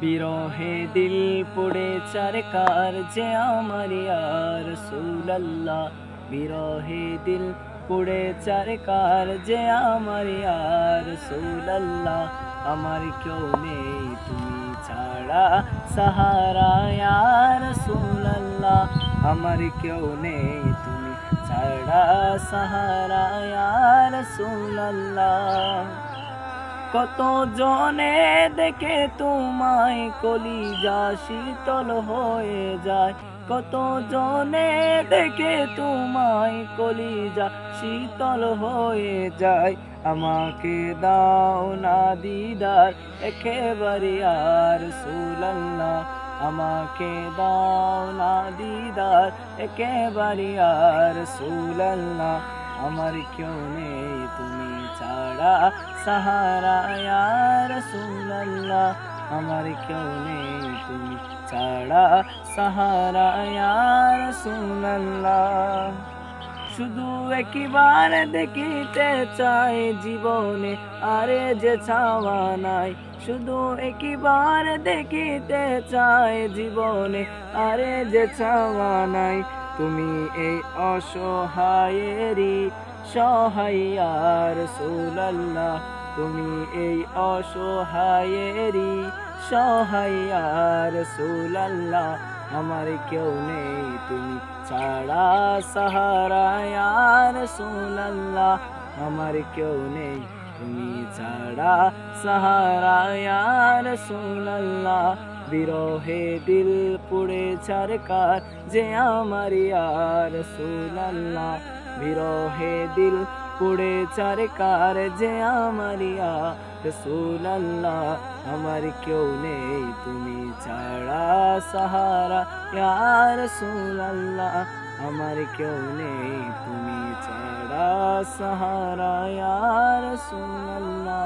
বিরহে দিল পুড়ে চারকার যে আমার ইয়া রাসূলুল্লাহ। বিরহে দিল পুড়ে চারকার যে আমার ইয়া রাসূলুল্লাহ। আমার কেউ নেই তুমি ছাড়া সাহারা ইয়া রাসূলুল্লাহ। আমার কেউ নেই তুমি ছাড়া সাহারা ইয়া রাসূলুল্লাহ। কত জনে দেখে তোমায় কলিজা শীতল হয়ে যায়। কত জনে দেখে তোমায় কলিজা শীতল হয়ে যায়। আমাকে দাও না দিদার একেবারে ইয়া রাসূলুল্লাহ। আমাকে দাও না দিদার একেবারে ইয়া রাসূলুল্লাহ। আমার কেউ নেই তুমি ছাড়া সাহারা ইয়া রাসূলুল্লাহ। আমার কেউ নেই তুমি ছাড়া সাহারা ইয়া রাসূলুল্লাহ। শুধু একবার দেখিতে চাই জীবনে আরে যে চাওয়া নাই। শুধু একবার দেখিতে চাই জীবনে আরে যে চাওয়া নাই। তুমি এই অসহায়েরই সহায় ইয়া রাসূলুল্লাহ। তুমি এই অসহায়েরই সহায় ইয়া রাসূলুল্লাহ। আমার কেউ নেই তুমি ছাড়া সাহারা ইয়া রাসূলুল্লাহ। আমার কেউ নেই তুমি ছাড়া সাহারা ইয়া রাসূলুল্লাহ। বিরহে দিল পুড়ে ছারকার যে আমার ইয়া রাসূলুল্লাহ। বিরহে দিল পুড়ে ছারকার যে আমার ইয়া রাসূলুল্লাহ। আমার কেউ নেই তুমি ছাড়া সাহারা ইয়া রাসূলুল্লাহ। আমার কেউ নেই তুমি ছাড়া সাহারা ইয়া রাসূলুল্লাহ।